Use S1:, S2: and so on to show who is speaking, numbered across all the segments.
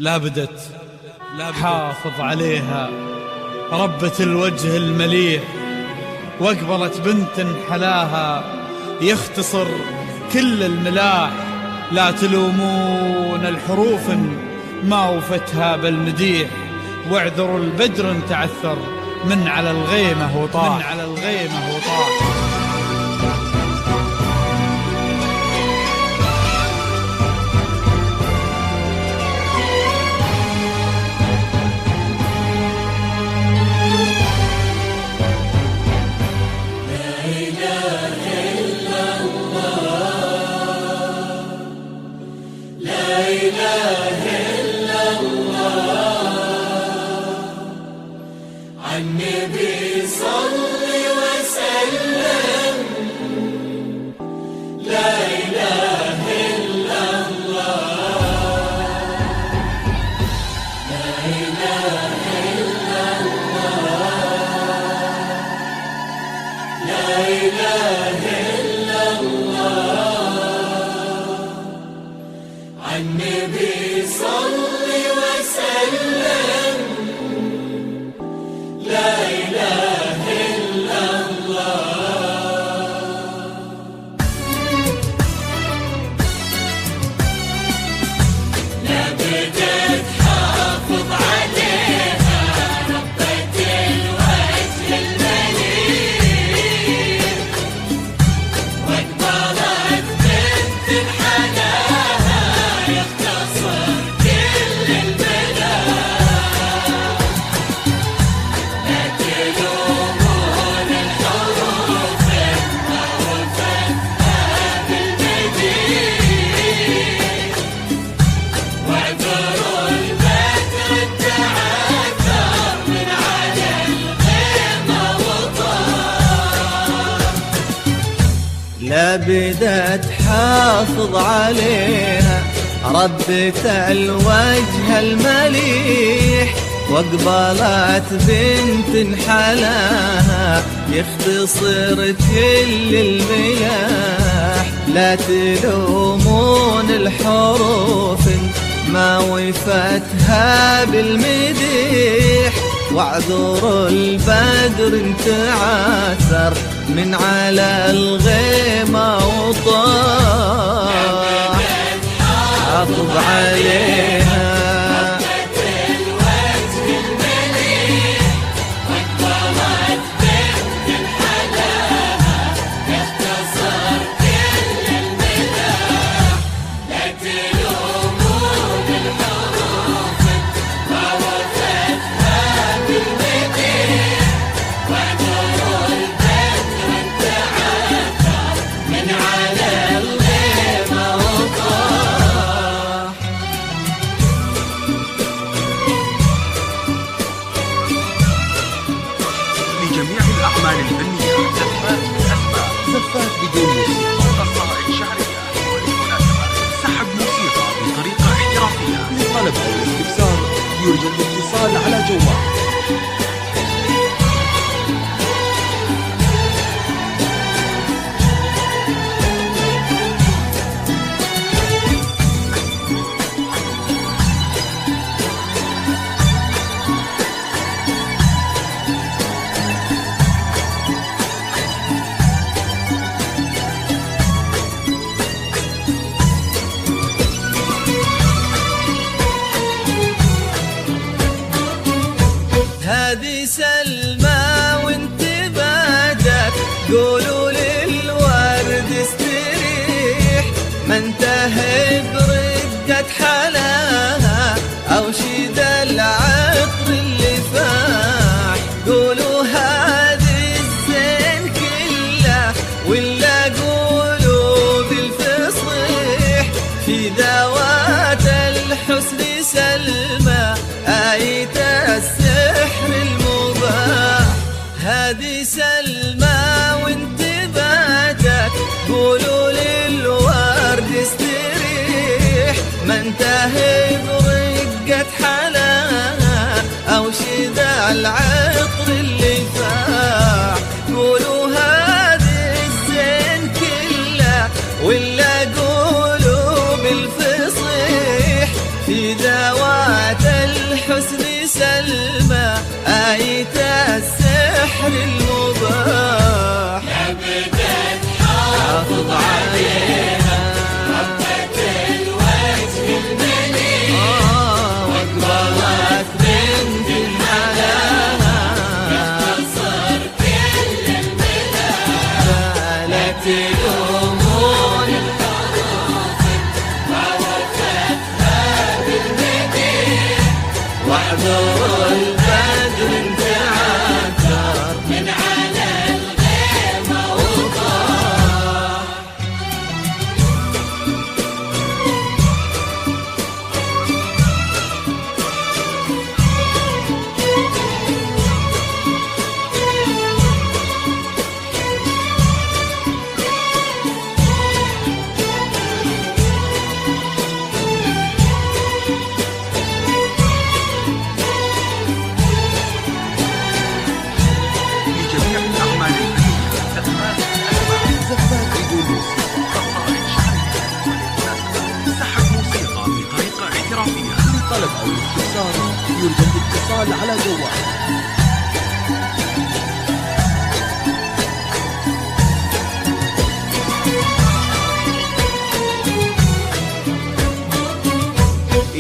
S1: لابدت حافظ عليها ربة الوجه المليح، واقبلت بنت حلاها يختصر كل الملاح. لا تلومون الحروف ما وفتها بالمديح، واعذروا البدر تعثر من على الغيمة وطاح.
S2: النبي صل وسلم. لا إله إلا الله، لا إله إلا الله، لا إله إلا الله. النبي صل وسلم. لا إله إلا الله. لابد تحافظ عليها ربة الوجه المليح، واقبلت بنت حلاها يختصر كل البلاء. تلومون الحروف ما وفتها بالمديح، واعذروا البدر تعثر من على الغيمة وطار.
S3: لابد تحافظ عليها ربة الوجه المليح، واقبلت بنت حلاها يختصر كل الملاح. لا تلومون الحروف ما وفتها بالمديح، واعذروا البدر تعثر من على الغيمة وطاح. حافظ عليها
S4: زفات بدون موسيقى، قصائد شعرية والمناسبات، سحب موسيقى بطريقة احترافية. للطلب أو الاستفسار يرجى الاتصال على جوال
S3: هذه سلمى وانت بعدك، قولوا للورد استريح، ما انتهى برقة حلاها أو شيد العطر اللي فاح. قولوا هذه الزين كله ولا قولوا بالفصيح، في ذوات الحسن سلمى آية السحر المباح. هذه سلمى وانت بعدك، قولوا للورد استريح، ما انتهى برقة حلاها أو شذا العطر اللي فاح. قولوا هذه الزين كله ولا قولوا بالفصيح، في ذوات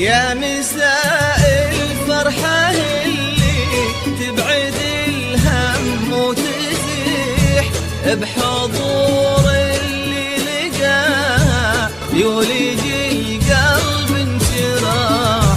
S3: يا مساء الفرحة اللي تبعد الهم وتزيح بحضور اللي لقاها يولج القلب انشراح.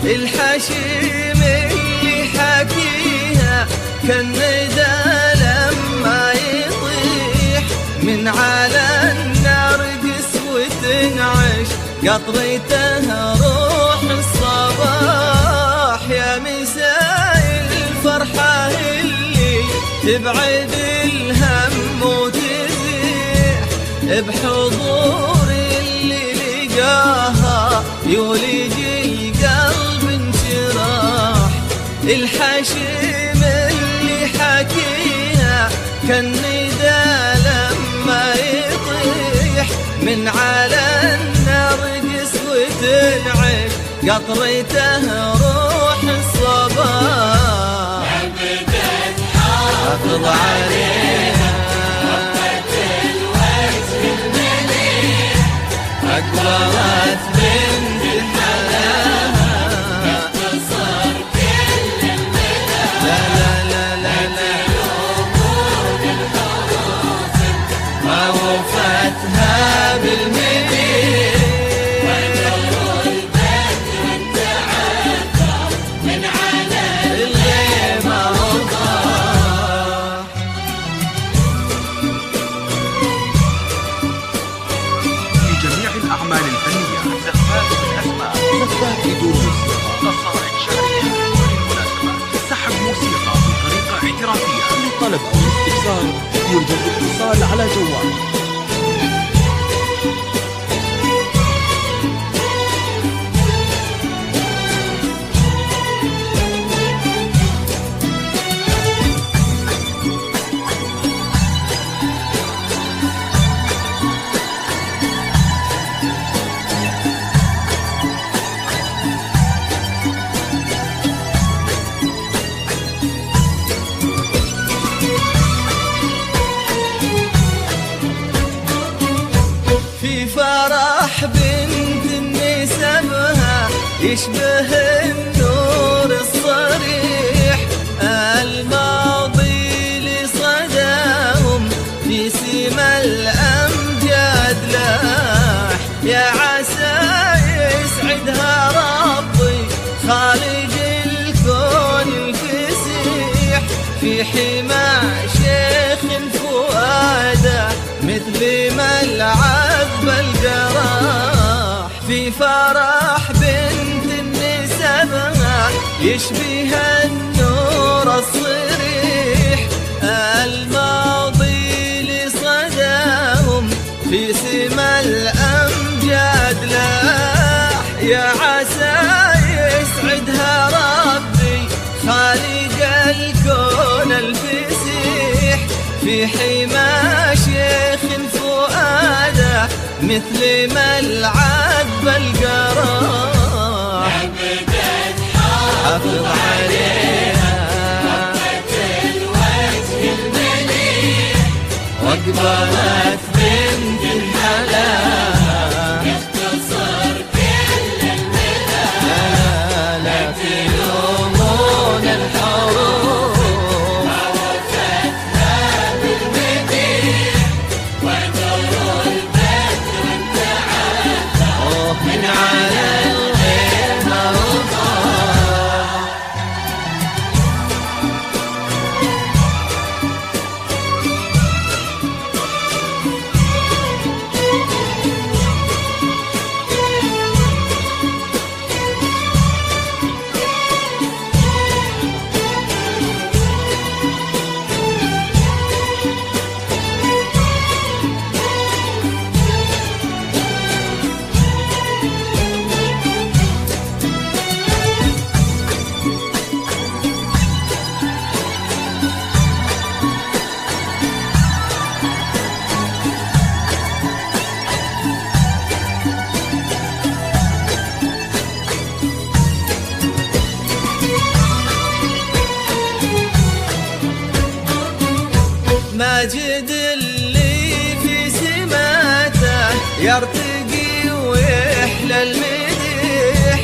S3: الحشيم اللي حكيها كالندى لما يطيح من على النرجس وتنعش قطرته روح الصباح. يا مساء الفرحة اللي تبعد الهم وتزيح بحضور اللي لقاها يولج القلب انشراح. الحشيم اللي حكيها كالندى لما يطيح من على النرجس وتنعش قطرته روح الصباح. حافظ عليها أقبلت بنت حلاها لا لا لا لا لا ما وفتها بالمدين الغيمة وضاح.
S4: لجميع الأعمال الفنية زفات الأسماء، زفات بدون موسيقى، قصائد شعرية وللمناسبات، سحب موسيقى بطريقة احترافية. للطلب أو الاستفسار يرجى الاتصال على جوال
S3: فرح بنت نسبها يشبه النور الصريح. الماضي لصداهم في سما الأمجاد لاح. يا عسى يسعدها ربي خالق الكون الفسيح في حمى شيخ فؤاده مثل ما العذب الجراح. في فرح بنت نسبها يشبه النور الصريح. الماضي لصداهم في سما الأمجاد لاح. يا عسى يسعدها ربي خالق الكون الفسيح في حمى شيخ فؤاده مثل ما العذب الجراح. حافظ عليها واقبلت بنت حلاها لا لا تلومون الحروف من على الغيمة وضاح. ماجد اللي في سماته يرتقي ويحلى المديح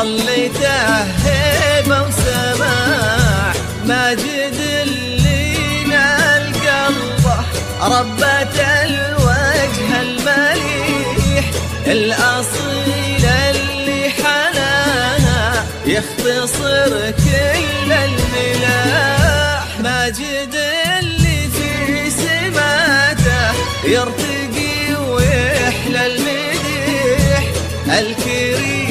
S3: طلته هيبة وسماع. ماجد اللي نال قلبه ربة الوجه المليح، الأصيل اللي حناها يختصر كل الملاح. ماجد اللي في سماته يرتقي ويحلى المديح، الكريم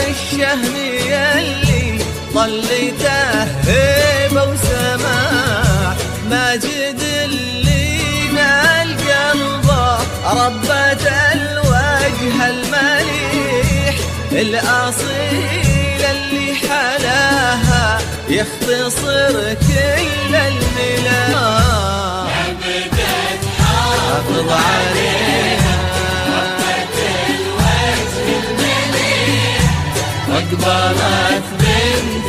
S3: الشهمي اللي طلته هيبة وسماع. ماجد اللي نال قلبه ربة الوجه المليح، الأصيل اللي حلاها يختصر كل الملاح.
S2: عبدت حافظ
S3: عليها
S2: ربة الوجه المليح،
S3: واقبلت
S2: بنت